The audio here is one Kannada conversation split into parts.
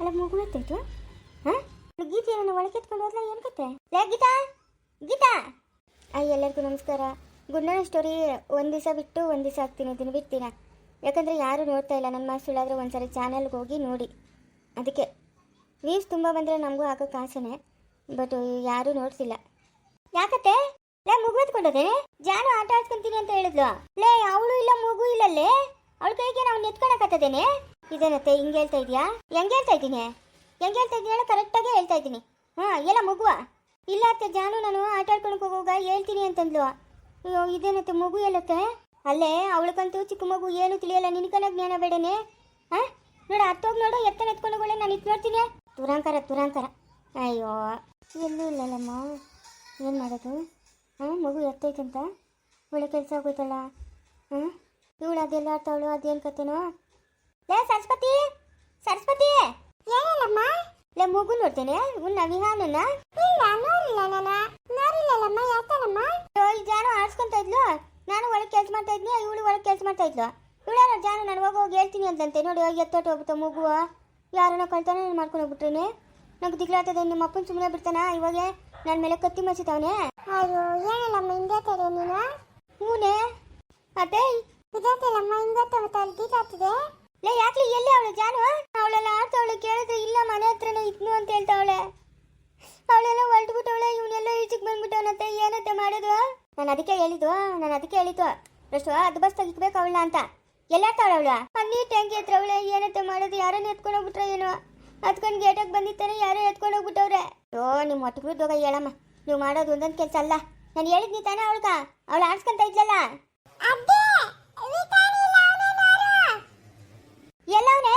ಅಲ್ಲ ಮಗು ಎತ್ತಾಯ್ತು. ಹಾಂ ಗೀತೆ ಏನೋ ಒಳಗೆತ್ಕೊಂಡು ಹೋದ್ಲ ಏನು ಕತೆ? ಲೇ ಗೀತಾ, ಗೀತಾ. ಎಲ್ಲರಿಗೂ ನಮಸ್ಕಾರ. ಗುಡ್ ನೈಟ್ ಸ್ಟೋರಿ ಒಂದು ದಿವಸ ಬಿಟ್ಟು ಒಂದು ದಿವಸ ಹಾಕ್ತೀನಿ, ದಿನ ಬಿಡ್ತೀನ. ಯಾಕಂದರೆ ಯಾರೂ ನೋಡ್ತಾ ಇಲ್ಲ. ನನ್ನ ಮಾತು ಸುಳ್ಳಾದರೆ ಒಂದ್ಸರಿ ಚಾನಲ್ಗೆ ಹೋಗಿ ನೋಡಿ. ಅದಕ್ಕೆ ವ್ಯೂಸ್ ತುಂಬ ಬಂದರೆ ನಮಗೂ ಹಾಕೋಕ್ಕೆ ಆಸೆನೇ, ಬಟ್ ಯಾರೂ ನೋಡ್ತಿಲ್ಲ. ಯಾಕತ್ತೆ? ಲೇ ಮಗು ಎತ್ಕೊಂಡೋದೆ. ಜಾನು ಆಟ ಆಡ್ಸ್ಕೊಂತೀನಿ ಅಂತ ಹೇಳಿದ್ಲು. ಲೇ ಅವಳು ಇಲ್ಲ ಮಗು ಇಲ್ಲಲ್ಲೇ, ಅವಳ ಕೈಗೆ ನಾವು ಎತ್ಕೊಳಕತ್ತದೇನೆ. ಇದೇನತ್ತೆ ಹಿಂಗೆ ಹೇಳ್ತಾ ಇದೆಯಾ? ಹೆಂಗೆ ಹೇಳ್ತಾ ಇದ್ದೀನಿ ಹೇಳ, ಕರೆಕ್ಟಾಗೆ ಹೇಳ್ತಾ ಇದ್ದೀನಿ. ಹಾಂ ಎಲ್ಲ ಮಗುವ ಇಲ್ಲ ಅತ್ತೆ. ಜಾನು ನಾನು ಆಟ ಆಡ್ಕೊಳಕ್ಕೆ ಹೋಗುವಾಗ ಹೇಳ್ತೀನಿ ಅಂತಂದ್ಲು. ಅಯ್ಯೋ ಇದೇನತ್ತೆ ಮಗು ಎಲ್ಲತ್ತೆ? ಅಲ್ಲೇ ಅವಳಕ್ಕಂತೂ ಚಿಕ್ಕ ಮಗು ಏನು ತಿಳಿಯಲ್ಲ. ನಿನ್ಕನ ಜ್ಞಾನ ಬೇಡನೆ. ಹಾಂ ನೋಡು ಹತ್ತೋಗಿ ನೋಡು, ಎತ್ತನ ಎತ್ಕೊಂಡೋಗೋಳೆ. ನಾನು ಇತ್ತು ನೋಡ್ತೀನಿ. ತುರಾಂಕರ. ಅಯ್ಯೋ ಎಲ್ಲೂ ಇಲ್ಲಲ್ಲಮ್ಮ, ಏನು ಮಾಡೋದು? ಹಾಂ ಮಗು ಎತ್ತೈತಂತ ಒಳ್ಳೆ ಕೆಲಸ ಆಗೋಯ್ತಲ್ಲ. ಹಾಂ ಇವಳು ಅದೆಲ್ಲ ಆಡ್ತಾವಳು, ಅದೇನು ಕತೆನೋ. ಲೇ ಸರಸ್ವತಿ, ಏನಿಲ್ಲಮ್ಮ. ಲೇ ಮಗು ನೋಡ್ತೇನೆ ಉನ್ನ ವಿಹಾನನ್ನ. ಇಲ್ಲ ನೋಡಿಲ್ಲ, ನೋಡಿಲ್ಲಮ್ಮ. ಯಾಕಲ್ಲಮ್ಮ? ಈ ಜಾನು ಆಡ್ಸ್ಕೊಂತ ಇದ್ಲು, ನಾನು ಒಳಗೆ ಕೆಲಸ ಮಾಡ್ತಾ ಇದ್ನಿ, ಇವಳು ಒಳಗೆ ಕೆಲಸ ಮಾಡ್ತಾ ಇದ್ಲು. ಇವಳಾರ ಜಾನು ನಾನು ಹೋಗಿ ಹೇಳ್ತೀನಿ ಅಂತಂತೆ. ನೋಡಿ ಎತ್ತೋಟು ಹೋಗ್ಬಿಟ್ಟು ಮಗು ಯಾರನ್ನ ಕಳ್ತಾನೆ ಮಾಡ್ಕೊಂಡು ಹೋಗ್ಬಿಟ್ರೇನೆ. ನಂಗೆ ದಿಗ್ಲಾಗ್ತದೆ. ನಿಮ್ಮ ಅಪ್ಪನ ಸುಮ್ಮನೆ ಬಿಡ್ತಾನ? ಇವಾಗ ನನ್ನ ಮೇಲೆ ಕತ್ತಿ ಮಸಿತಾವನೆ. ಅಯ್ಯೋ ಏನಿಲ್ಲಮ್ಮ, ಹಿಂಗೆ ತಡೆ ನೀನು. ಹೂನೇ ಅದೇ ಇದಾಗ್ತಲ್ಲಮ್ಮ, ಹಿಂಗತ್ತಾಗ್ತದೆ. ಲೇ ಯಾಕ್ಲಿ ಎಲ್ಲಿ ಅವಳು ಜಾನು? ಅವಳೆಲ್ಲ ಆಡ್ತಾವಳೆ. ಕೇಳಿದ್ರೆ ಇಲ್ಲ ಮನೆ ಹತ್ರನೇ ಇದ್ನು ಅಂತ ಹೇಳ್ತಾವಳೆ. ಅವಳೆಲ್ಲ ಹೊರಟುಬಿಟ್ಟವಳೆ. ಇವನೆಲ್ಲ ಈಚೆಗೆ ಬಂದ್ಬಿಟ್ಟವನತ್ತೆ. ಏನತ್ತೆ ಮಾಡೋದು? ನಾನು ಅದಕ್ಕೆ ಹೇಳಿದ್ದು ಅಷ್ಟು ಅದು ಬಸ್ ತೆಗಿಬೇಕು ಅವಳನ್ನ ಅಂತ. ಎಲ್ಲಾಡ್ತಾವಳ ಅವಳು? ಅನ್ನಿ ಟ್ಯಾಂಕಿ ಹತ್ರ ಅವಳೆ. ಏನತ್ತೆ ಮಾಡೋದು? ಯಾರನ್ನ ಎತ್ಕೊಂಡು ಹೋಗ್ಬಿಟ್ರೆ ಏನೋ. ಹತ್ಕೊಂಡು ಗೇಟಾಗಿ ಬಂದಿತ್ತಾನೆ, ಯಾರೋ ಎತ್ಕೊಂಡು ಹೋಗ್ಬಿಟ್ಟವ್ರೆ. ಓ ನಿಮ್ಮ ಒಟ್ಟಿಗೆ ಹೋಗ ಹೇಳಮ್ಮ. ನೀವು ಮಾಡೋದು ಒಂದೊಂದು ಕೆಲಸ ಅಲ್ಲ. ನಾನು ಹೇಳಿದ್ನಿ ತಾನೇ ಅವಳು ಆಡ್ಸ್ಕೊಂತ ಇದ್ಲಲ್ಲ. ಎಲ್ಲವನೇ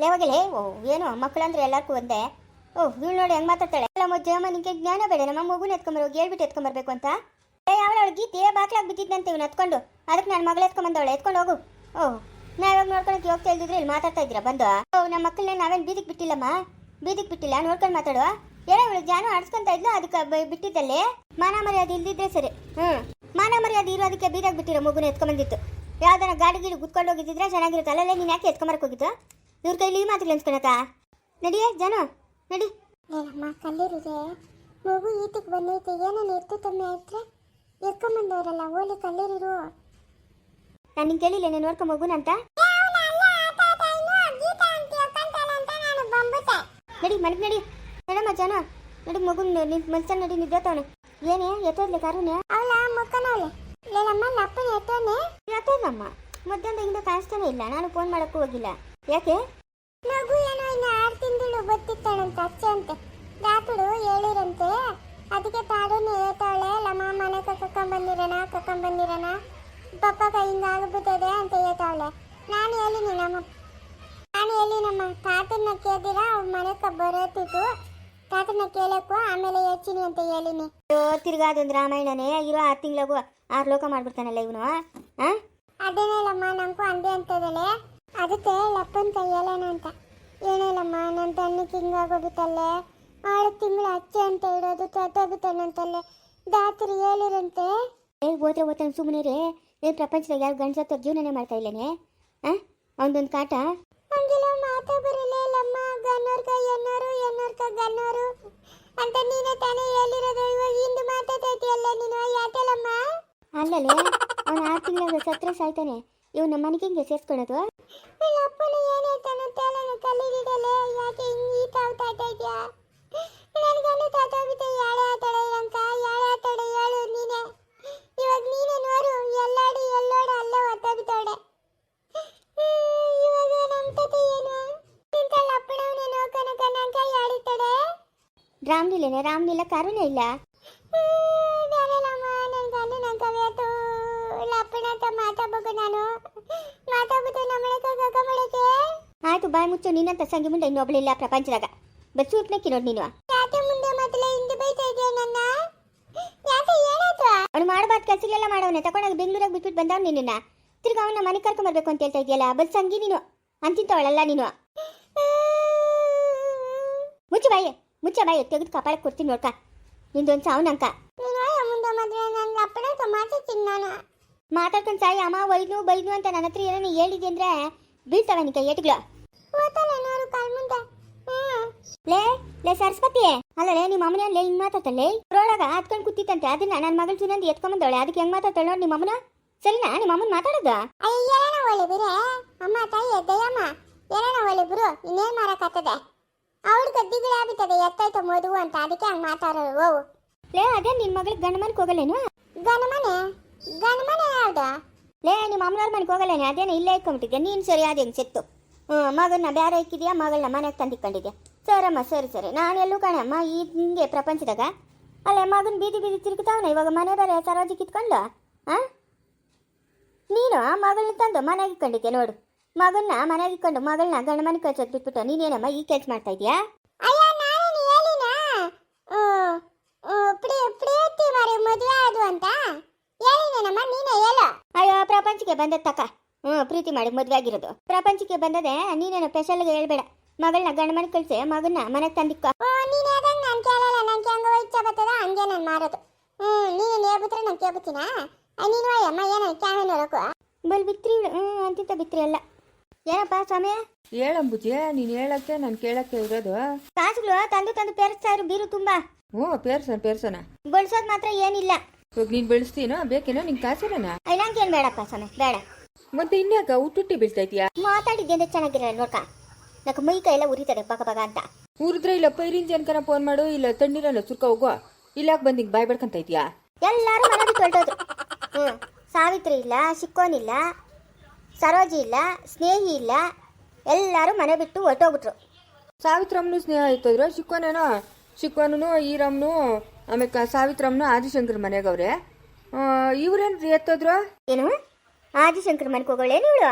ಲೇವಾಗಲೇ. ಓ ಏನು ಮಕ್ಕಳಂದ್ರೆ ಎಲ್ಲರಿಗೂ ಒಂದೇ. ಓಹ್ ಇವಳು ನೋಡಿ ಹೆಂಗೆ ಮಾತಾಡ್ತಾಳೆ. ಎಲ್ಲ ಮೊಜ್ಜಮ್ಮ ನಿಂಗೆ ಜ್ಞಾನ ಬೇಡ? ನಮ್ಮ ಮಗುನ ಎತ್ಕೊಂಬರೋಗಿ ಹೇಳ್ಬಿಟ್ಟು ಎತ್ಕೊಂಬರ್ಬೇಕು ಅಂತ. ಅವಳು ಗೀತೆ ಬಾಕ್ಲಾಗಿ ಬಿದ್ದಿದ್ದಂತೆ ಇವ್ನು ಎತ್ಕೊಂಡು. ಅದಕ್ಕೆ ನಾನು ಮಗಳು ಎತ್ಕೊಂಬಂದವಳೆ. ಎತ್ಕೊಂಡು ಹೋಗು. ಓಹ್ ನಾವಾಗ ನೋಡ್ಕೊಳಕ್ಕೆ ಹೋಗ್ತಾ ಇದ್ದಿದ್ರೆ ಇಲ್ಲಿ ಮಾತಾಡ್ತಾ ಇದ್ದೀರಾ ಬಂದು? ಓಹ್ ನಮ್ಮ ಮಕ್ಕಳನ್ನ ನಾವೇನು ಬೀದಿಗೆ ಬಿಟ್ಟಿಲ್ಲ, ನೋಡ್ಕೊಂಡು ಮಾತಾಡುವ. ಏನೋ ಇವಳು ಜಾನು ಆಡ್ಸ್ಕೊಂತ ಇದ್ಲು, ಅದಕ್ಕೆ ಬಿಟ್ಟಿದ್ದಲ್ಲೇ. ಮಾನ ಮರ್ಯಾದೆ ಇಲ್ದಿದ್ರೆ ಸರಿ. ಮಾನ ಮರ್ಯಾದೆ ಇರೋದಕ್ಕೆ ಬೀದಾಗ ಬಿಟ್ಟಿರೋ ಮಗುನ ಎತ್ಕೊಂಬಂದಿತ್ತು. ಯಾವ್ದಾರ ಗಾಡಿ ಕುತ್ಕೊಂಡು ಹೋಗಿದ್ದಿದ್ರೆ ಚೆನ್ನಾಗಿರುತ್ತೆ. ಅಲ್ಲಲ್ಲೇ ನೀನು ಯಾಕೆ ಎತ್ಕೊಂಬರಕ್ಕೆ ಹೋಗಿತ್ತು? ಇವ್ರ ಕೈಲಿ ಈ ಮಾತುಗಳು ಅನ್ಸ್ಕೊಳಕ ನಡಿಯೇ ಜಾನು ನಡಿ. ಏನಮ್ಮ ಕಲ್ಲಿರುದೆ ಮಗು ಈತಕ್ಕೆ ಬಂದೈತೆ. ಏನೇನು ಎತ್ತು ತಮ್ಮೆ ಆಯ್ತ್ರೆ ಎತ್ಕೊಂಬಂದವರಲ್ಲ ಓಲಿ ಕಲ್ಲಿರು. ನಾನು ನಿಂಗೆ ಕೇಳಿಲ್ಲ ನೀನು ನೋಡ್ಕೊ ಮಗುನ ಅಂತ. ನಡಿ ಮನೆಗೆ ನಡಿ. ನಡಮ್ಮ ಜಾನು ನಡಿ. ಮಗುನ ಮಲ್ಸನ್ ನಡಿ, ನಿದ್ದೋತವನೆ. ಏನೇ ಎತ್ತೋದ್ಲೆ ಕಾರುನೇ? ಅವಳ ಮಕ್ಕನವಳೆ. ಲೇಲಮ್ಮ ನಪ್ಪನ ಎತ್ತೋದಮ್ಮ. ಮಧ್ಯಾಹ್ನ ಹಿಂದೆ ಕಾಣಿಸ್ತಾನೆ ಇಲ್ಲ. ನಾನು ಫೋನ್ ಮಾಡೋಕ್ಕೂ ಹೋಗಿಲ್ಲ. ಯಾಕೆ? ಮಗು ಏನೋ ಇನ್ನು 6 ತಿಂಗಳು ಬತ್ತಿತ್ತಾಳಂತೆ ಅಚ್ಚೆ ಅಂತೆ. ಡಾಕ್ಟರು ಹೇಳಿರಂತೆ. ಅದಕ್ಕೆ ತಾಡೂನು ಹೇಳ್ತಾವಳೆ. ಲಮ್ಮ ಮನೆ ಕರ್ಕೊಂಬಂದಿರೋಣ ಪಪ್ಪ ಹಿಂಗಾಗ್ಬಿಟ್ಟದೆ ಅಂತ ಹೇಳ್ತಾವಳೆ. ನಾನು ಹೇಳಿನಮ್ಮ ತಾತನ್ನ ಕೇಳಿದಿರ ಅವ್ರ ಮನೆಗೆ ಬರೋತಿತ್ತು. ತಾತನ್ನ ಕೇಳಕ್ಕೂ ಆಮೇಲೆ ಹೆಚ್ಚಿನಿ ಅಂತ ಹೇಳಿನಿ. ತಿರ್ಗಾ ಅದೊಂದು ರಾಮಾಯಣನೇ. ಇರೋ 6 ತಿಂಗಳಿಗೂ 6 ಲೋಕ ಮಾಡ್ಬಿಡ್ತಾನಲ್ಲ ಇವನು. ಅದೇನೇಳಮ್ಮ ನಂಗೂ ಅಂದೆ ಅಂತದಲೆ. ಅದಕ್ಕೆ ಲಪ್ಪನ ಕೈ ಹೇಳೋಣ ಅಂತ. ಏನೇಳಮ್ಮ ನನ್ನ ತಣ್ಣಕ್ಕೆ ಹಿಂಗಾಗೋಗುತ್ತಲ್ಲೇ. 6 ತಿಂಗಳು ಅಚ್ಚೆ ಅಂತ ಇರೋದು ತೊಟ್ಟೋಗುತ್ತಾನಂತಲ್ಲೇ. ದಾತರು ಹೇಳಿರಂತೆ. ಓದ್ತಾನೆ ಸುಮ್ಮನೆ ರೇ. ಏನು ಪ್ರಪಂಚದಾಗ ಯಾರು ಗಂಡಸತ್ತ ಜೀವನನೇ ಮಾಡ್ತಾ ಇಲ್ಲೇನೆ? ಅವನದೊಂದು ಕಾಟ. ಹಂಗೆಲ್ಲ ಮಾತಾ ಬರಲಿಲ್ಲಮ್ಮ. ಗನ್ನೋರ್ಗ ಎನ್ನೋರ್ಗ ಗನ್ನೋರು ಅಂತ ನೀನೇ ತಾನೇ ಹೇಳಿರೋದು. ಇವಾಗ ಹಿಂದೆ ಮಾತಾಡ್ತೈತಿಯಲ್ಲ ನೀನು. ಯಾಕೆಲ್ಲಮ್ಮ? ಅಲ್ಲಲೇ ಅವನು 6 ತಿಂಗಳ ಸತ್ರ ಸಾಯ್ತಾನೆ. ಇವ್ ನಮ್ಮ ಮನೆಗೆ ಹಿಂಗೆ ಸೇರ್ಸ್ಕೊಳ್ಳೋದು. ಅಪ್ಪನು ಏನಾಯ್ತಾನ ತಲೆನ ಕಲ್ಲಿಗಿಡಲೆ. ಯಾಕೆ ಹಿಂಗೆ ತಾವ್ತಾ ಇದೆಯಾ? ನನಗನ್ನು ತಾತೋಗುತ್ತೆ. ಯಾಳೆ ಆತಾಳೆ ಹೇಳು ನೀನೆ. ಇವಾಗ ನೀನೆ ನೋಡು ಎಲ್ಲೋಡು ಅಲ್ಲೇ ಒತ್ತಾಗಿದ್ದಾಳೆ. ಇವಾಗ ನಮ್ಮ ಕತೆ ಏನು? ನಿಂತಲ್ಲ ಅಪ್ಪನವನೇ ನೋಡ್ಕೊಳಕನಕ ಹೇಳಿದ್ದಾಳೆ. ರಾಮ್ನಿಲ್ಲ ಕಾರುನೇ ಇಲ್ಲ. ನಾನೆಲ್ಲಮ್ಮ ನನ್ನ ಗಂಡು ನನ್ನ ಕವಿಯತ್ತು ಅಪ್ಪನ ಹತ್ರ ಮಾತಾಡ್ಬೇಕು. ನಾನು ಮಾತಾಡ್ಬಿಟ್ಟು ನಮ್ಮಳಕ್ಕೆ ಕಕ್ಕಮಳಕ್ಕೆ. ಆಯ್ತು ಬಾಯ್ ಮುಚ್ಚು. ನಿನ್ನಂತ ಸಂಗಿ ಮುಂದೆ ಇನ್ನೊಬ್ಳಿಲ್ಲ ಪ್ರಪಂಚದಾಗ. ಬಸ್ ಸೂಟ್ನಕ್ಕಿ ನೋಡಿ ನೀನು. ಯಾಕೆ ಮುಂದೆ ಮೊದಲ ಹಿಂದೆ ಬೈತಾ ಇದೆಯಾ ನನ್ನ? ಯಾಕೆ ಏನಾಯ್ತು? ಅವ್ನು ಮಾಡಬಾರ್ದು ಕೆಲಸಗಳೆಲ್ಲ ಮಾಡವನೆ. ತಗೊಂಡಾಗ ಬೆಂಗಳೂರಾಗ ಬಿಟ್ಬಿಟ್ಟು ಬಂದವ್ ನಿನ್ನ. ತಿರ್ಗ ಅವನ್ನ ಮನೆ ಕರ್ಕೊಂಬರ್ಬೇಕು ಅಂತ ಹೇಳ್ತಾ ಇದೆಯಲ್ಲ. ಬಸ್ ಸಂಗಿ ನೀನು ಅಂತಿಂತವಳಲ್ಲ ನೀನು. ಮುಚ್ಚ ಬಾಯಿ ತೆಗೆದು ಕಪಾಳಕ್ಕೆ ಕೊಡ್ತೀನಿ ನೋಡ್ಕ. ನಿಂದೊಂದು ಸಾವನಂಕ. ಮುಂದೆ ಮದುವೆ ನನ್ನ ಅಪ್ಪನ ಮಾತಾಡ್ತೀನಿ ನಾನು. ಮಾತಾಡ್ಕೊಂಡು ಸಾಯಿ ಅಮ್ಮ ವೈದ್ನು ಬೈದ್ನು ಅಂತ ನನ್ನ ಹತ್ರ ಏನೋ ಹೇಳಿದ್ದೆ ಅಂದ್ರೆ ಬೀಳ್ತಾವ ನಿಕ್ಕ ಏಟ್ಗಳು. ಓದ್ತಾನೇನಾರು ಕಾಲ್ ಮುಂದೆ. ಲೇ ಲೇ ಸರಸ್ವತಿ, ಅಲ್ಲಲೇ ನಿಮ್ಮ ಅಮ್ಮನ ಲೇ ಹಿಂಗ್ ಮಾತಾಡ್ತಲ್ಲೇ ಒಳಗ ಹತ್ಕೊಂಡು ಕೂತಿತ್ತಂತೆ, ಅದನ್ನ ನನ್ನ ಮಗಳ ಸುನಂದಿ ಎತ್ಕೊಂಬಂದವಳೆ, ಅದಕ್ಕೆ ಹೆಂಗ್ ಮಾತಾಡ್ತಾಳೆ ನೋಡಿ ನಿಮ್ಮ ಅಮ್ಮನ. ಸರಿನಾ ನಿಮ್ಮ ಅಮ್ಮನ ಮಾತಾಡೋದು? ಅಯ್ಯ ಏನೋ ಒಳ್ಳೆ ಬಿರೆ ಅಮ್ಮ ತಾಯಿ ದಯಮ್ಮ, ಏನೋ ಒಳ್ಳೆ ಬಿರು, ಇನ್ನೇನ್ ಮಾಡಕ್ಕಾಗ್ತದೆ? ಅವಳ ಗದ್ದಿಗಳು ಆಗ್ಬಿಟ್ಟದೆ ಎತ್ತಾಯ್ತು ಮದುವು ಅಂತ, ಅದಕ್ಕೆ ಹಂಗೆ ಮಾತಾಡೋರು. ಓ ಲೇ ಅದೇ ನಿನ್ನ ಮಗಳಿಗೆ ಗಂಡ ಮನೆಗೆ ಹೋಗಲ್ಲೇನು? ಗಣಮನೆ ಗಣಮನೆ ಯಾವ್ದು? ಲೇ ನಿಮ್ಮ ಅಮ್ಮನವ್ರ ಮನೆಗೆ ಹೋಗಲ್ಲೇನೆ? ಅದೇನು ಇಲ್ಲೇ ಇಟ್ಕೊಂಬಿಟ್ಟಿದ್ದೆ ನೀನು. ಸರಿ ಅದೇ ಹೆಂಗೆ ಸೆತ್ತು ಮಗನ್ನ ಬೇರೆ ಇಕ್ಕಿದ್ಯಾ, ಮಗಳನ್ನ ಮನೆಗೆ ತಂದಿಕೊಂಡಿದ್ಯಾ? ಸರಮ್ಮ ಸರಿ ಸರಿ, ನಾನೆಲ್ಲೂ ಕಣಮ್ಮ ಈ ಹಿಂಗೆ ಪ್ರಪಂಚದಾಗ. ಅಲ್ಲೇ ಮಗನ ಬೀದಿ ಬೀದಿ ತಿರುಗುತ್ತಾವನ ಇವಾಗ, ಮನೆ ಬೇರೆ ಸರೋಜಿ ಕಿತ್ಕೊಂಡು. ಹಾಂ ನೀನು ಮಗಳನ್ನ ತಂದು ಮನೆಗೆ ಇಕ್ಕೊಂಡಿದ್ದೆ ನೋಡು, ಮಗನ್ನ ಮನೆಗೆ ಇಕ್ಕೊಂಡು ಮಗಳನ್ನ ಗಂಡ ಮನೆ ಕಳ್ಸೋದು ಬಿಟ್ಬಿಟ್ಟು ನೀನೇನಮ್ಮ ಈ ಕೆಲಸ ಮಾಡ್ತಾ ಇದೀಯಾ? ಅಯ್ಯ ನಾನೇನು ಹೇಳಿನಾ ಪ್ರೀತಿ ಮರಿ ಮದುವೆ ಆದು ಅಂತ ಹೇಳಿನೇನಮ್ಮ, ನೀನೇ ಹೇಳು. ಅಯ್ಯೋ ಪ್ರಪಂಚಕ್ಕೆ ಬಂದತ್ತಕ್ಕ, ಪ್ರೀತಿ ಮಾಡಿ ಮದುವೆ ಆಗಿರೋದು ಪ್ರಪಂಚಕ್ಕೆ ಬಂದದೆ. ನೀನೇನು ಸ್ಪೆಷಲ್ಗೆ ಹೇಳ್ಬೇಡ, ಮಗಳನ್ನ ಗಂಡ ಮನೆ ಕಳ್ಸಿ ಮಗನ್ನ ಮನೆಗೆ ತಂದಿಕ್ಕ. ನೀನು ಅದಂಗೆ ನಾನು ಕೇಳಲ್ಲ, ನಂಗೆ ಹಂಗ ಇಚ್ಛೆ ಬರ್ತದ ಹಂಗೆ ನಾನು ಮಾರೋದು. ನೀನು ಹೇಳ್ಬಿಟ್ರೆ ನಾನು ಕೇಳ್ಬಿಡ್ತೀನ? ನೀನು ಅಯ್ಯಮ್ಮ ಏನೋ ಕ್ಯಾಮೇನ್ ಹೇಳೋಕು ಬಲ್ ಬಿತ್ರಿ ಅಂತಿಂತ ಬಿತ್ರಿ ಅಲ್ಲ. ಏನಪ್ಪ ಸ್ವಾಮಿ? ಹೇಳಂಬುಜಿ, ನೀನು ಹೇಳಕ್ಕೆ ನಾನು ಕೇಳಕ್ಕೆ ಇರೋದು. ಕಾಸುಗಳು ತಂದು ತಂದು ಪೇರಿಸ್ತಾ ಇರು ಬೀರು ತುಂಬಾ. ಹ್ಞೂ ಪೇರ್ಸೋಣ. ಬಳಸೋದು ಮಾತ್ರ ಏನಿಲ್ಲ. ಇವಾಗ ನೀನು ಬೆಳೆಸ್ತೀನೋ ಬೇಕೇನೋ ನಿಂಗೆ ಕಾಸಿರೋಣ? ನಂಗೇನು ಬೇಡಪ್ಪ ಸ್ವಾಮಿ, ಬೇಡ. ಮತ್ತೆ ಇನ್ಯಾಕ ಹುಟ್ಟುಟ್ಟಿ ಬೀಳ್ತಾ ಇದೆಯಾ? ಮಾತಾಡಿದ್ದೆ ಅಂದ್ರೆ ಚೆನ್ನಾಗಿರಲ್ಲ ನೋಡ್ಕ, ನಕ್ಕೆ ಮೈ ಕೈ ಎಲ್ಲ ಉರಿತದೆ ಬಗ ಬಗ ಅಂತ. ಊರಿದ್ರೆ ಇಲ್ಲ ಪೈರಿನ ಜನಕನ ಫೋನ್ ಮಾಡು, ಇಲ್ಲ ತಣ್ಣೀರಲ್ಲ ಸುರ್ಕ ಹೋಗೋ. ಇಲ್ಲಾಕ ಬಂದು ಹಿಂಗೆ ಬಾಯ್ ಬಡ್ಕೊಂತ ಇದೆಯಾ? ಎಲ್ಲರೂ ಮನೆ ಬಿಟ್ಟು ಹೊರಟೋದ್ರು. ಸಾವಿತ್ರಿ ಇಲ್ಲ, ಶಿಕ್ಕೋನಿಲ್ಲ, ಸರೋಜಿ ಇಲ್ಲ, ಸ್ನೇಹಿ ಇಲ್ಲ, ಎಲ್ಲರೂ ಮನೆ ಬಿಟ್ಟು ಹೊರಟೋಗ್ಬಿಟ್ರು. ಸಾವಿತ್ರಮ್ಮನು ಸ್ನೇಹ ಇತ್ತದ್ರು, ಶಿಕ್ಕೋನು ಈರಮ್ಮನು ಆಮೇಲೆ ಸಾವಿತ್ರಮ್ಮನು ಆದಿಶಂಕರ್ ಮನೆಗವ್ರೆ. ಇವ್ರೇನು ಎತ್ತೋದ್ರು? ಏನು ಆದಿಶಂಕರ್ ಮನೆಗೆ ಹೋಗೋಳೇನು ಇವಳು?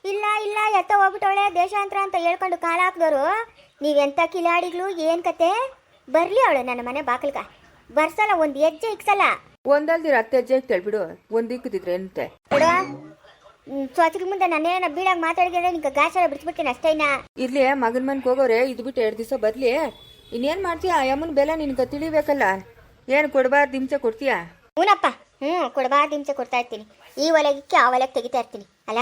ಇಲ್ಲ ಇಲ್ಲ ಎತ್ತ ಹೋಗ್ಬಿಟ್ಟವಳೆ ದೇಶಾಂತರ ಅಂತ ಹೇಳ್ಕೊಂಡು ಕಾಲ ಹಾಕಿದವರು. ನೀವೆಂಥ ಕಿಲಾಡಿಗಳು, ಏನು ಕತೆ? ಬರಲಿ ಅವಳು ನನ್ನ ಮನೆ ಬಾಕಲ್ಗ, ಬರ್ಸಲ್ಲ ಒಂದು ಹೆಜ್ಜೆ ಇಕ್ಸಲ್ಲ. ಒಂದಲ್ದಿರ 10 ಹೆಜ್ಜೆ ಇಕ್ತೇಳ್ಬಿಡು, ಒಂದು ಇಕ್ಕಿದ್ರೆ ಏನಂತೆ ಕೊಡ. ಸ್ವಚ್ಛದ ಮುಂದೆ ನಾನೇನ ಬೀಳಾಗ ಮಾತಾಡಿದ್ರೆ ನಿಂಗೆ ಗಾಚಾರ ಬಿಡಿಸ್ಬಿಡ್ತೀನಿ ಅಷ್ಟೇನಾ. ಇರ್ಲಿ ಮಗನ ಮನ್ಗೆ ಹೋಗೋರೆ, ಇದು ಬಿಟ್ಟು 2 ದಿವಸ ಬರ್ಲಿ. ಇನ್ನೇನು ಮಾಡ್ತೀಯ? ಆ ಯಮ್ಮನ ಬೆಲೆ ನಿನ್ಗೆ ತಿಳಿಬೇಕಲ್ಲ. ಏನು ಕೊಡಬಾರ್ದು ಹಿಂಸೆ ಕೊಡ್ತೀಯಾ? ಹೂನಪ್ಪ, ಕೊಡಬಾರ್ದು ಹಿಂಸೆ ಕೊಡ್ತಾ ಇರ್ತೀನಿ. ಈ ಒಲೆಗಿಕ್ಕಿ ಆ ಒಲೆಗೆ ತೆಗಿತಾ ಇರ್ತೀನಿ ಅಲ್ಲ.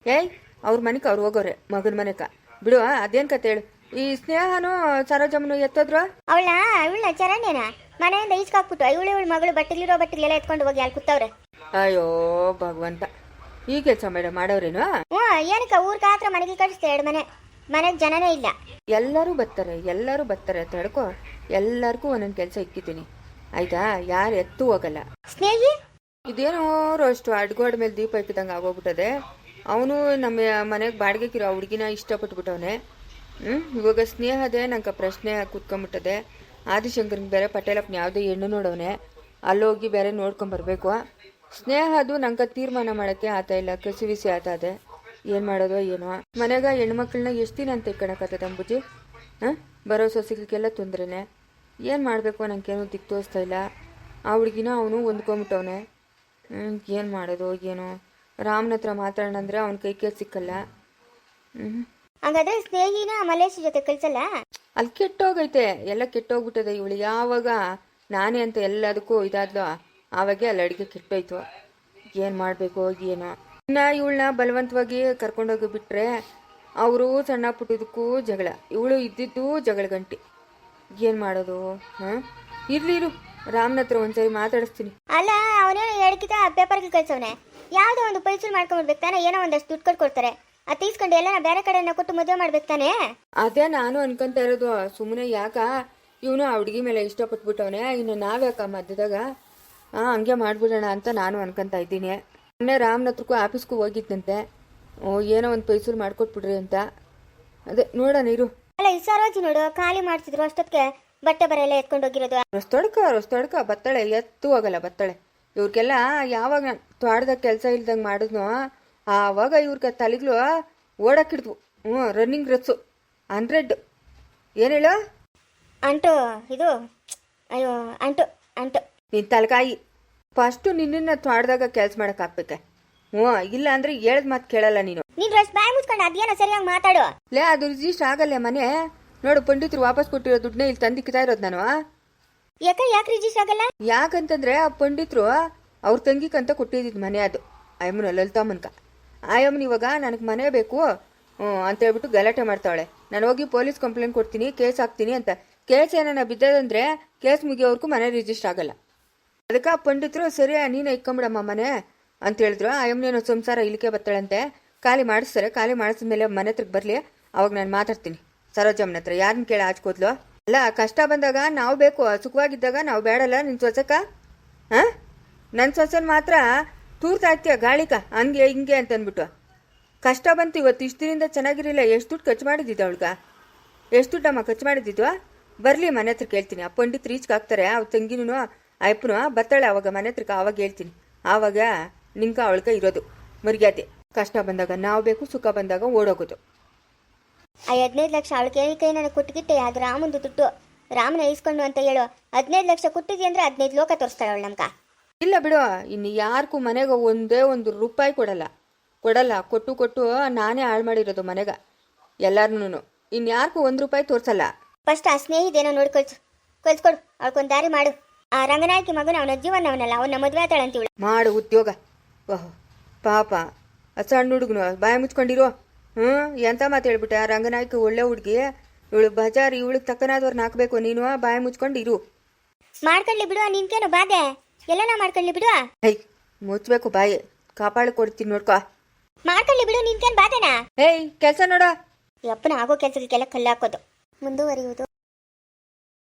ಏಯ್ ಅವ್ರ ಮನೆಗೆ ಅವ್ರು ಹೋಗೋರೆ, ಮಗನ ಮನೆಕ ಬಿಡು. ಅದೇನು ಕತೆ ಹೇಳು. ಈ ಸ್ನೇಹನು ಸರೋಜಮ್ಮನು ಎತ್ತೋದ್ರು? ಅವಳನ್ನ ಚರಣ್ಯನ ಮನೆಯಿಂದ ಈಸ್ಕಾಕ್ಬಿಟ್ಟು ಇವಳು ಮಗಳು ಬಟ್ಟೆಗಳಿರೋ ಬಟ್ಟೆಗಳೆಲ್ಲ ಎತ್ಕೊಂಡು ಹೋಗಿ ಅಲ್ಲಿ ಕೂತವ್ರೆ. ಅಯ್ಯೋ ಭಗವಂತ, ಈ ಕೆಲಸ ಮಾಡೋರೇನು? ಏನಕ್ಕ ಊರ್ಗ ಹತ್ರ ಮನೆಗೆ ಕಳಿಸ್ತೆ, 2 ಮನೆಗೆ ಜನನೇ ಇಲ್ಲ. ಎಲ್ಲರೂ ಬರ್ತಾರೆ ತಡ್ಕೋ. ಎಲ್ಲರಿಗೂ ಒಂದೊಂದು ಕೆಲಸ ಇಕ್ಕಿದ್ದೀನಿ ಆಯ್ತಾ? ಯಾರು ಎತ್ತು ಹೋಗಲ್ಲ. ಸ್ನೇಹಿ ಇದೇನೋ ಅಷ್ಟು ಅಡ್ಗೋಡ್ ಮೇಲೆ ದೀಪ ಇಕ್ಕಿದಂಗೆ ಆಗೋಗ್ಬಿಟ್ಟದೆ. ಅವನು ನಮ್ಮ ಮನೆಗೆ ಬಾಡಿಗೆಗಿರೋ ಹುಡುಗಿನ ಇಷ್ಟಪಟ್ಬಿಟ್ಟವನೆ. ಇವಾಗ ಸ್ನೇಹದೇ ನಂಗೆ ಪ್ರಶ್ನೆ ಕೂತ್ಕೊಂಡ್ಬಿಟ್ಟದೆ. ಆದಿಶಂಕರ್ಗೆ ಬೇರೆ ಪಟೇಲಪ್ಪನ ಯಾವುದೇ ಹೆಣ್ಣು ನೋಡವನೆ, ಅಲ್ಲೋಗಿ ಬೇರೆ ನೋಡ್ಕೊಂಬರ್ಬೇಕು. ಸ್ನೇಹದು ನಂಗೆ ತೀರ್ಮಾನ ಮಾಡೋಕ್ಕೆ ಆತ ಇಲ್ಲ, ಕಸಿವಿಸಿ ಆತದೆ. ಏನು ಮಾಡೋದು ಏನೋ. ಮನೆಗ ಹೆಣ್ಮಕ್ಳನ್ನ ಎಷ್ಟು ದಿನ ಅಂತ ಇಟ್ಕೊಳಕತ್ತದ ಅಂಬುಜಿ? ಬರೋ ಸೊಸೆಗಳಿಗೆಲ್ಲ ತೊಂದರೆನೆ. ಏನು ಮಾಡಬೇಕು ನಂಗೇನು ದಿಕ್ಕು ತೋರಿಸ್ತಾ ಇಲ್ಲ. ಆ ಹುಡುಗಿನ ಅವನು ಹೊಂದ್ಕೊಂಬಿಟ್ಟವನೆ. ಏನು ಮಾಡೋದು ಏನೋ. ರಾಮನ ಹತ್ರ ಮಾತಾಡೋಣ ಅಂದರೆ ಅವನ ಕೈ ಸಿಕ್ಕಲ್ಲ. ಹಾಗಾದ್ರೆ ಸ್ನೇಹಿನ ಮಲೇಶ್ ಜೊತೆ ಕಳ್ಸಲ್ಲ? ಅಲ್ಲಿ ಕೆಟ್ಟೋಗೈತೆ, ಎಲ್ಲ ಕೆಟ್ಟೋಗ್ಬಿಟ್ಟದೆ. ಇವಳು ಯಾವಾಗ ನಾನೇ ಅಂತ ಎಲ್ಲದಕ್ಕೂ ಇದಾದ್ಲೋ ಆವಾಗೆ ಅಲ್ಲಿ ಅಡುಗೆ ಕೆಟ್ಟೋಯ್ತು. ಏನು ಮಾಡಬೇಕು ಏನೋ. ಇನ್ನು ಇವಳನ್ನ ಬಲವಂತವಾಗಿ ಕರ್ಕೊಂಡೋಗಿ ಬಿಟ್ಟರೆ ಅವರು ಸಣ್ಣ ಪುಟ್ಟದಕ್ಕೂ ಜಗಳ, ಇವಳು ಇದ್ದಿದ್ದು ಜಗಳ ಗಂಟಿ. ಏನು ಮಾಡೋದು? ಇರ್ಲಿ ರಾಮನ ಹತ್ರ ಒಂದ್ಸರಿ ಮಾತಾಡಿಸ್ತೀನಿ. ಅಲ್ಲ ಅವನೇನೋ ಹೇಳ್ಕಿತ ಪೇಪರ್ಗೆ ಕಳ್ಸವನೆ, ಯಾವುದೋ ಒಂದು ಪೈಸಲ್ ಮಾಡ್ಕೊಂಡ್ಬಿಡ್ಬೇಕು ತಾನೆ, ಏನೋ ಒಂದಷ್ಟು ದುಡ್ಡು ಕೊಡ್ತಾರೆ, ಅದು ತೀಸ್ಕೊಂಡು ಎಲ್ಲ ಬೇರೆ ಕಡೆನ ಕೊಟ್ಟು ಮದುವೆ ಮಾಡ್ಬೇಕು ತಾನೆ. ಅದೇ ನಾನು ಅನ್ಕೊಂತ ಇರೋದು. ಸುಮ್ಮನೆ ಯಾಕ ಇವನು ಆ ಹುಡುಗಿ ಮೇಲೆ ಇಷ್ಟಪಟ್ಬಿಟ್ಟವನೆ, ಇನ್ನು ನಾವ್ಯಾಕ ಮಧ್ಯದಾಗ ಹಂಗೆ ಮಾಡ್ಬಿಡೋಣ ಅಂತ ನಾನು ಅನ್ಕೊಂತ ಇದ್ದೀನಿ. ಮೊನ್ನೆ ರಾಮನ ಹತ್ರಕ್ಕೂ ಆಫೀಸ್ಗೂ ಹೋಗಿದ್ದಂತೆ, ಏನೋ ಒಂದು ಪೈಸೂರು ಮಾಡ್ಕೊಟ್ಬಿಡ್ರಿ ಅಂತ. ಅದೇ ನೋಡೋಣ ಇರು. ಅಲ್ಲ ಈ ಸರೋಜಿ ನೋಡು ಖಾಲಿ ಮಾಡ್ತಿದ್ರು, ಅಷ್ಟೊತ್ತಿಗೆ ಬಟ್ಟೆ ಬರ ಎಲ್ಲ ಎತ್ಕೊಂಡು ಹೋಗಿರೋದು. ರೊಸ್ತೊಡ್ಕ ಬತ್ತಾಳೆ, ಎತ್ತು ಹೋಗಲ್ಲ ಬತ್ತಾಳೆ. ಇವ್ರಿಗೆಲ್ಲ ಯಾವಾಗ ತೋಟದಾಗ ಕೆಲಸ ಇಲ್ದಂಗೆ ಮಾಡಿದ್ನೋ ಆವಾಗ ಇವ್ರಿಗೆ ತಲೆಗಳು ಓಡಾಕಿಡ್ದು. Running race 100. ಏನು ಹೇಳು? ಅಂಟು ಇದು, ಅಯ್ಯೋ ಅಂಟು ಅಂಟು ನಿನ್ನ ತಲೆಕಾಯಿ. ಫಸ್ಟು ನಿನ್ನನ್ನು ತೋಟದಾಗ ಕೆಲಸ ಮಾಡಕ್ಕೆ ಹಾಕ್ಬೇಕೆ. ಇಲ್ಲ ಅಂದರೆ ಹೇಳ್ದ ಮಾತು ಕೇಳಲ್ಲ ನೀನು. ನೀನು ಅಷ್ಟು ಬಾಯಿ ಮುಚ್ಕೊಂಡು ಅದೇನೋ ಸರಿಯಾಗಿ ಮಾತಾಡು. ಲೇ ಅದು ರಿಜಿಸ್ಟರ್ ಆಗಲ್ಲ ಮನೆ. ನೋಡು ಪಂಡಿತರು ವಾಪಸ್ ಕೊಟ್ಟಿರೋ ದುಡ್ಡನ್ನ ಇಲ್ಲಿ ತಂದಿಕ್ಕಿತಾ ಇರೋದು ನಾನು. ಯಾಕೆ ರಿಜಿಸ್ಟರ್ ಆಗಲ್ಲ? ಯಾಕಂತಂದ್ರೆ ಆ ಪಂಡಿತರು ಅವ್ರ ತಂಗಿಕಂತ ಕೊಟ್ಟಿದ್ದು ಮನೆ ಅದು. ಆಯಮ್ಮನ ಲಲಿತಮ್ಮನ್ಕ. ಆಯಮ್ಮನ ಇವಾಗ ನನಗೆ ಮನೆ ಬೇಕು ಅಂತೇಳ್ಬಿಟ್ಟು ಗಲಾಟೆ ಮಾಡ್ತಾವಳೆ. ನಾನು ಹೋಗಿ ಪೊಲೀಸ್ ಕಂಪ್ಲೇಂಟ್ ಕೊಡ್ತೀನಿ, ಕೇಸ್ ಹಾಕ್ತೀನಿ ಅಂತ. ಕೇಸ್ ಏನಾರ ಬಿದ್ದದಂದ್ರೆ ಕೇಸ್ ಮುಗಿಯೋವರೆಗೂ ಮನೆ ರಿಜಿಸ್ಟರ್ ಆಗಲ್ಲ. ಅದಕ್ಕೆ ಪಂಡಿತರು ಸರಿ ನೀನು ಇಕ್ಕೊಂಬಿಡಮ್ಮ ಮನೆ ಅಂತ ಹೇಳಿದ್ರು. ಆಯಮ್ಮನೇನೋ ಸಂಸಾರ ಇಲ್ಲಿಗೆ ಬರ್ತಾಳಂತೆ, ಖಾಲಿ ಮಾಡಿಸ್ತಾರೆ. ಖಾಲಿ ಮಾಡಿಸಿದ್ಮೇಲೆ ಮನೆ ಹತ್ರಕ್ಕೆ ಬರಲಿ, ಅವಾಗ ನಾನು ಮಾತಾಡ್ತೀನಿ ಸರೋಜಮ್ಮನ ಹತ್ರ. ಯಾರನ್ನ ಕೇಳಿ ಆಚ್ಕೋದ್ಲು? ಅಲ್ಲ, ಕಷ್ಟ ಬಂದಾಗ ನಾವು ಬೇಕು, ಸುಖವಾಗಿದ್ದಾಗ ನಾವು ಬೇಡಲ್ಲ. ನಿನ್ನ ಸೊಸಕ ನನ್ನ ಸೊಸೆನ ಮಾತ್ರ ತೂರ್ತಾ ಇರ್ತೀಯ ಗಾಳಿಕ ಹಂಗೆ ಹಿಂಗೆ ಅಂತ ಅಂದ್ಬಿಟ್ಟು. ಕಷ್ಟ ಬಂತು ಇವತ್ತು, ಇಷ್ಟು ದಿನದಿಂದ ಚೆನ್ನಾಗಿರಲಿಲ್ಲ. ಎಷ್ಟು ದುಡ್ಡು ಖರ್ಚು ಮಾಡಿದ್ದಿದ್ದು ಅವಳ್ಗ? ಎಷ್ಟು ದುಡ್ಡಮ್ಮ ಖರ್ಚು ಮಾಡಿದ್ದಿದ್ವಾ? ಬರಲಿ ಮನೆ ಹತ್ರ ಕೇಳ್ತೀನಿ. ಆ ಪಂಡಿತ್ ರೀಚ್ಗೆ ಹಾಕ್ತಾರೆ, ಅವ್ರ ತಂಗಿನೂ ಅಯ್ಯಪ್ಪನು ಬರ್ತಾಳೆ ಅವಾಗ ಮನೆ ಹತ್ರಕ್ಕೆ. ಆವಾಗ ಹೇಳ್ತೀನಿ. ಆವಾಗ ನಿಂಕ ಅವಳ್ಗ ಇರೋದು ಮರ್ಯಾದೆ. ಕಷ್ಟ ಬಂದಾಗ ನಾವು ಬೇಕು, ಸುಖ ಬಂದಾಗ ಓಡೋಗೋದು. 15 ಲಕ್ಷ ಅವಳಿಗೆ ಕೈ ನನಗೆ ಕೊಟ್ಟಿಗಿಟ್ಟೆ. ಅದು ರಾಮಂದು ದುಡ್ಡು, ರಾಮನ ಇಸ್ಕೊಂಡು ಅಂತ ಹೇಳು. 15 ಲಕ್ಷ ಕೊಟ್ಟಿದ್ದಿ ಅಂದ್ರೆ 15 ಲೋಕ ತೋರಿಸ್ತಾಳೆ ಅವಳು ನಮ್ಗೆ. ಇಲ್ಲ ಬಿಡು, ಇನ್ನು ಯಾರಿಗೂ ಮನೆಗೆ ಒಂದೇ ಒಂದು ರೂಪಾಯಿ ಕೊಡಲ್ಲ. ಕೊಟ್ಟು ನಾನೇ ಹಾಳು ಮಾಡಿರೋದು ಮನೆಗೆ ಎಲ್ಲಾರನ್ನೂ. ಇನ್ಯಾರಿಗೂ 1 ರೂಪಾಯಿ ತೋರಿಸಲ್ಲ. ಫಸ್ಟ್ ಆ ಸ್ನೇಹಿತೇನೋ ನೋಡಿ ಕಳ್ಸ್ಕೊಡು, ಅವಳ್ಕೊಂದು ದಾರಿ ಮಾಡು. ಆ ರಂಗನಾಯಕಿ ಮಗನ ಅವನ ಜೀವನವನಲ್ಲ, ಅವನ ಮದುವೆ ಆತಾಳಂತೀವಳು. ಮಾಡು ಉದ್ಯೋಗ. ಓಹ್ ಪಾಪ, ಸಣ್ಣ ಹುಡುಗನು ಬಾಯಿ ಮುಚ್ಕೊಂಡಿರೋ. ಎಂತ ಮಾತು ಹೇಳ್ಬಿಟ್ಟೆ. ಆ ರಂಗನಾಯಕಿ ಒಳ್ಳೆ ಹುಡುಗಿ, ಇವಳು ಬಜಾರ್, ಇವಳಿಗೆ ತಕ್ಕನಾದವ್ರನ್ನ ಹಾಕ್ಬೇಕು. ನೀನು ಬಾಯಿ ಮುಚ್ಕೊಂಡು ಇರು. ಮಾಡ್ಕೊಳ್ಳಿ ಬಿಡುವ, ನಿನ್ಕೇನು ಬಾಧೆ? ಎಲ್ಲನ ಮಾಡ್ಕೊಳ್ಳಿ ಬಿಡುವ. ಹೈ, ಮುಚ್ಬೇಕು ಬಾಯಿ, ಕಾಪಾಡಿ ಕೊಡ್ತೀನಿ ನೋಡ್ಕೊ. ಮಾಡ್ಕೊಳ್ಳಿ ಬಿಡು, ನಿನ್ಕೇನು ಬಾಧೆನಾ? ಹೇಯ್, ಕೆಲಸ ನೋಡ. ಯಪ್ಪನ ಆಗೋ ಕೆಲಸಕ್ಕೆಲ್ಲ ಕಲ್ಲು ಹಾಕೋದು. ಮುಂದುವರಿಯುವುದು